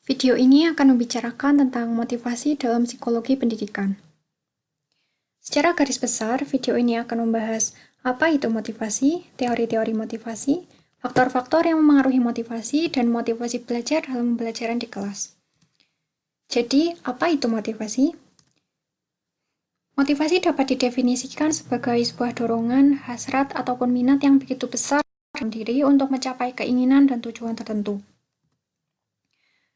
Video ini akan membicarakan tentang motivasi dalam psikologi pendidikan. Secara garis besar, video ini akan membahas apa itu motivasi, teori-teori motivasi, faktor-faktor yang memengaruhi motivasi, dan motivasi belajar dalam pembelajaran di kelas. Jadi, apa itu motivasi? Motivasi dapat didefinisikan sebagai sebuah dorongan, hasrat, ataupun minat yang begitu besar dalam diri untuk mencapai keinginan dan tujuan tertentu.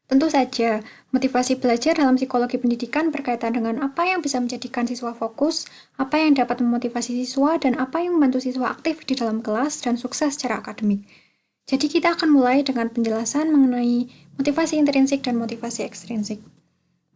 Tentu saja, motivasi belajar dalam psikologi pendidikan berkaitan dengan apa yang bisa menjadikan siswa fokus, apa yang dapat memotivasi siswa, dan apa yang membantu siswa aktif di dalam kelas dan sukses secara akademik. Jadi kita akan mulai dengan penjelasan mengenai motivasi intrinsik dan motivasi ekstrinsik.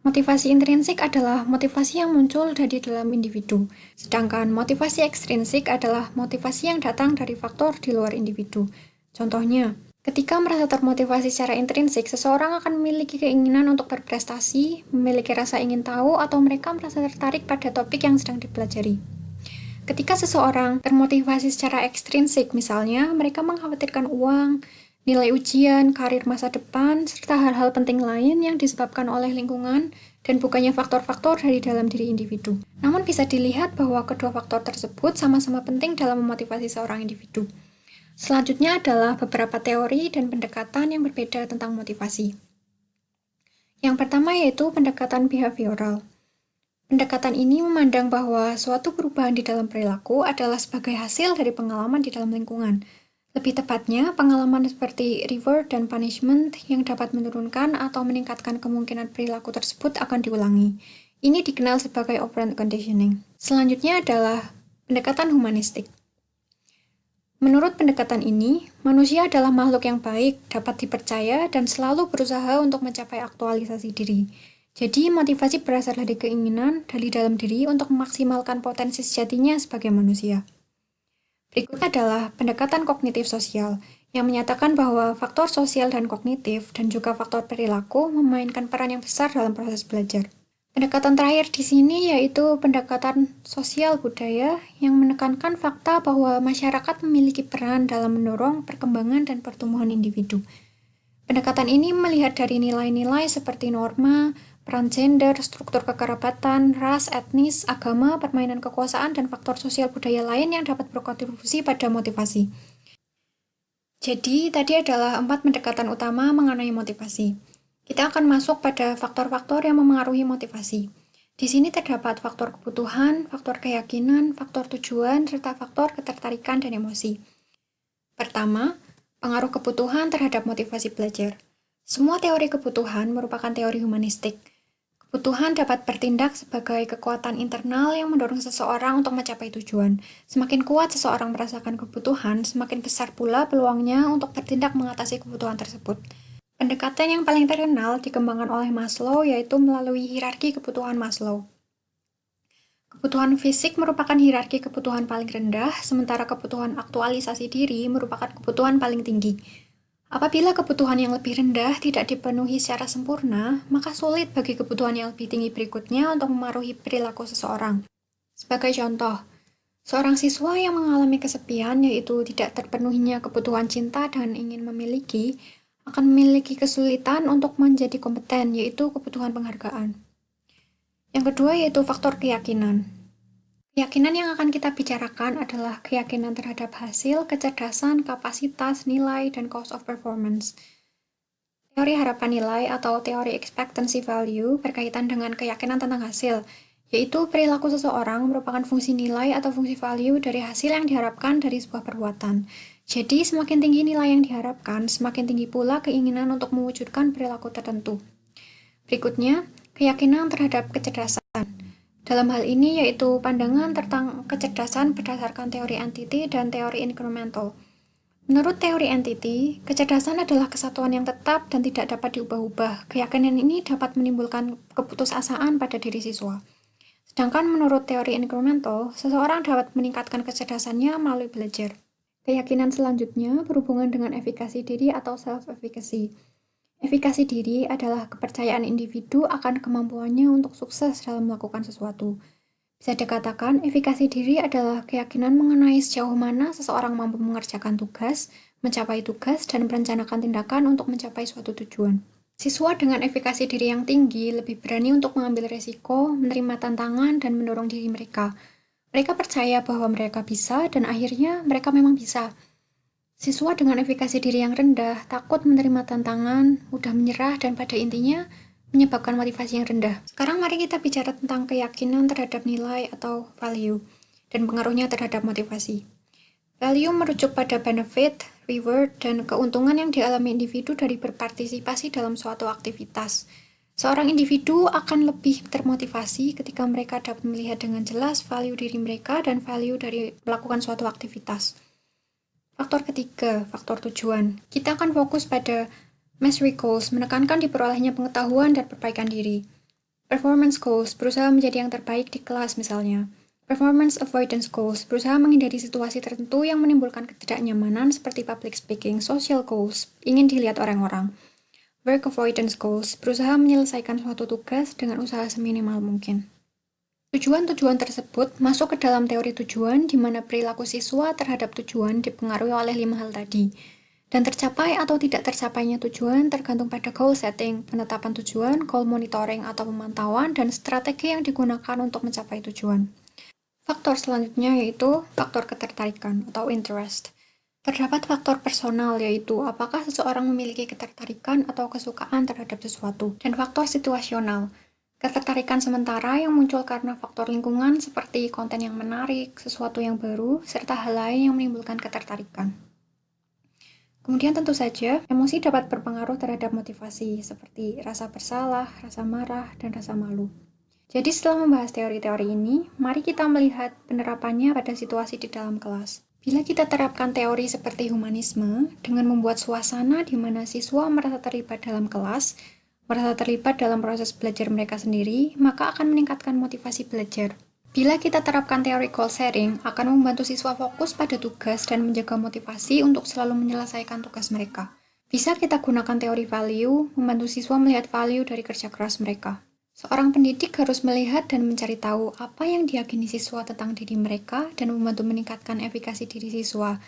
Motivasi intrinsik adalah motivasi yang muncul dari dalam individu, sedangkan motivasi ekstrinsik adalah motivasi yang datang dari faktor di luar individu. Contohnya, ketika merasa termotivasi secara intrinsik, seseorang akan memiliki keinginan untuk berprestasi, memiliki rasa ingin tahu, atau mereka merasa tertarik pada topik yang sedang dipelajari. Ketika seseorang termotivasi secara ekstrinsik, misalnya, mereka mengkhawatirkan uang, nilai ujian, karir masa depan, serta hal-hal penting lain yang disebabkan oleh lingkungan dan bukannya faktor-faktor dari dalam diri individu. Namun bisa dilihat bahwa kedua faktor tersebut sama-sama penting dalam memotivasi seorang individu. Selanjutnya adalah beberapa teori dan pendekatan yang berbeda tentang motivasi. Yang pertama yaitu pendekatan behavioral. Pendekatan ini memandang bahwa suatu perubahan di dalam perilaku adalah sebagai hasil dari pengalaman di dalam lingkungan. Lebih tepatnya, pengalaman seperti reward dan punishment yang dapat menurunkan atau meningkatkan kemungkinan perilaku tersebut akan diulangi. Ini dikenal sebagai operant conditioning. Selanjutnya adalah pendekatan humanistik. Menurut pendekatan ini, manusia adalah makhluk yang baik, dapat dipercaya, dan selalu berusaha untuk mencapai aktualisasi diri. Jadi, motivasi berasal dari keinginan dari dalam diri untuk memaksimalkan potensi sejatinya sebagai manusia. Berikut adalah pendekatan kognitif sosial, yang menyatakan bahwa faktor sosial dan kognitif, dan juga faktor perilaku memainkan peran yang besar dalam proses belajar. Pendekatan terakhir di sini yaitu pendekatan sosial budaya yang menekankan fakta bahwa masyarakat memiliki peran dalam mendorong perkembangan dan pertumbuhan individu. Pendekatan ini melihat dari nilai-nilai seperti norma, peran gender, struktur kekerabatan, ras, etnis, agama, permainan kekuasaan, dan faktor sosial budaya lain yang dapat berkontribusi pada motivasi. Jadi, tadi adalah 4 pendekatan utama mengenai motivasi. Kita akan masuk pada faktor-faktor yang memengaruhi motivasi. Di sini terdapat faktor kebutuhan, faktor keyakinan, faktor tujuan, serta faktor ketertarikan dan emosi. Pertama, pengaruh kebutuhan terhadap motivasi belajar. Semua teori kebutuhan merupakan teori humanistik. Kebutuhan dapat bertindak sebagai kekuatan internal yang mendorong seseorang untuk mencapai tujuan. Semakin kuat seseorang merasakan kebutuhan, semakin besar pula peluangnya untuk bertindak mengatasi kebutuhan tersebut. Pendekatan yang paling terkenal dikembangkan oleh Maslow yaitu melalui hierarki kebutuhan Maslow. Kebutuhan fisik merupakan hierarki kebutuhan paling rendah, sementara kebutuhan aktualisasi diri merupakan kebutuhan paling tinggi. Apabila kebutuhan yang lebih rendah tidak dipenuhi secara sempurna, maka sulit bagi kebutuhan yang lebih tinggi berikutnya untuk memengaruhi perilaku seseorang. Sebagai contoh, seorang siswa yang mengalami kesepian yaitu tidak terpenuhinya kebutuhan cinta dan ingin memiliki, akan memiliki kesulitan untuk menjadi kompeten, yaitu kebutuhan penghargaan. Yang kedua yaitu faktor keyakinan. Keyakinan yang akan kita bicarakan adalah keyakinan terhadap hasil, kecerdasan, kapasitas, nilai, dan cost of performance. Teori harapan nilai atau teori expectancy value berkaitan dengan keyakinan tentang hasil, yaitu perilaku seseorang merupakan fungsi nilai atau fungsi value dari hasil yang diharapkan dari sebuah perbuatan. Jadi, semakin tinggi nilai yang diharapkan, semakin tinggi pula keinginan untuk mewujudkan perilaku tertentu. Berikutnya, keyakinan terhadap kecerdasan. Dalam hal ini yaitu pandangan tentang kecerdasan berdasarkan teori entity dan teori incremental. Menurut teori entity, kecerdasan adalah kesatuan yang tetap dan tidak dapat diubah-ubah. Keyakinan ini dapat menimbulkan keputusasaan pada diri siswa. Sedangkan menurut teori incremental, seseorang dapat meningkatkan kecerdasannya melalui belajar. Keyakinan selanjutnya berhubungan dengan efikasi diri atau self-efficacy. Efikasi diri adalah kepercayaan individu akan kemampuannya untuk sukses dalam melakukan sesuatu. Bisa dikatakan, efikasi diri adalah keyakinan mengenai sejauh mana seseorang mampu mengerjakan tugas, mencapai tugas, dan merencanakan tindakan untuk mencapai suatu tujuan. Siswa dengan efikasi diri yang tinggi lebih berani untuk mengambil risiko, menerima tantangan, dan mendorong diri mereka. Mereka percaya bahwa mereka bisa, dan akhirnya mereka memang bisa. Siswa dengan efikasi diri yang rendah takut menerima tantangan, mudah menyerah, dan pada intinya menyebabkan motivasi yang rendah. Sekarang mari kita bicara tentang keyakinan terhadap nilai atau value dan pengaruhnya terhadap motivasi. Value merujuk pada benefit, reward, dan keuntungan yang dialami individu dari berpartisipasi dalam suatu aktivitas. Seorang individu akan lebih termotivasi ketika mereka dapat melihat dengan jelas value diri mereka dan value dari melakukan suatu aktivitas. Faktor ketiga, faktor tujuan. Kita akan fokus pada mastery goals, menekankan diperolehnya pengetahuan dan perbaikan diri. Performance goals, berusaha menjadi yang terbaik di kelas misalnya. Performance avoidance goals, berusaha menghindari situasi tertentu yang menimbulkan ketidaknyamanan seperti public speaking. Social goals, ingin dilihat orang-orang. Work avoidance goals, berusaha menyelesaikan suatu tugas dengan usaha seminimal mungkin. Tujuan-tujuan tersebut masuk ke dalam teori tujuan di mana perilaku siswa terhadap tujuan dipengaruhi oleh 5 hal tadi. Dan tercapai atau tidak tercapainya tujuan tergantung pada goal setting, penetapan tujuan, goal monitoring atau pemantauan, dan strategi yang digunakan untuk mencapai tujuan. Faktor selanjutnya yaitu faktor ketertarikan atau interest. Terdapat faktor personal yaitu apakah seseorang memiliki ketertarikan atau kesukaan terhadap sesuatu, dan faktor situasional. Ketertarikan sementara yang muncul karena faktor lingkungan seperti konten yang menarik, sesuatu yang baru, serta hal lain yang menimbulkan ketertarikan. Kemudian tentu saja, emosi dapat berpengaruh terhadap motivasi, seperti rasa bersalah, rasa marah, dan rasa malu. Jadi setelah membahas teori-teori ini, mari kita melihat penerapannya pada situasi di dalam kelas. Bila kita terapkan teori seperti humanisme, dengan membuat suasana di mana siswa merasa terlibat dalam kelas, merasa terlibat dalam proses belajar mereka sendiri, maka akan meningkatkan motivasi belajar. Bila kita terapkan teori goal setting, akan membantu siswa fokus pada tugas dan menjaga motivasi untuk selalu menyelesaikan tugas mereka. Bisa kita gunakan teori value, membantu siswa melihat value dari kerja keras mereka. Seorang pendidik harus melihat dan mencari tahu apa yang diyakini siswa tentang diri mereka dan membantu meningkatkan efikasi diri siswa,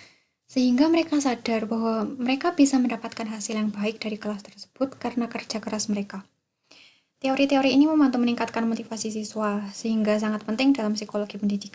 sehingga mereka sadar bahwa mereka bisa mendapatkan hasil yang baik dari kelas tersebut karena kerja keras mereka. Teori-teori ini membantu meningkatkan motivasi siswa, sehingga sangat penting dalam psikologi pendidikan.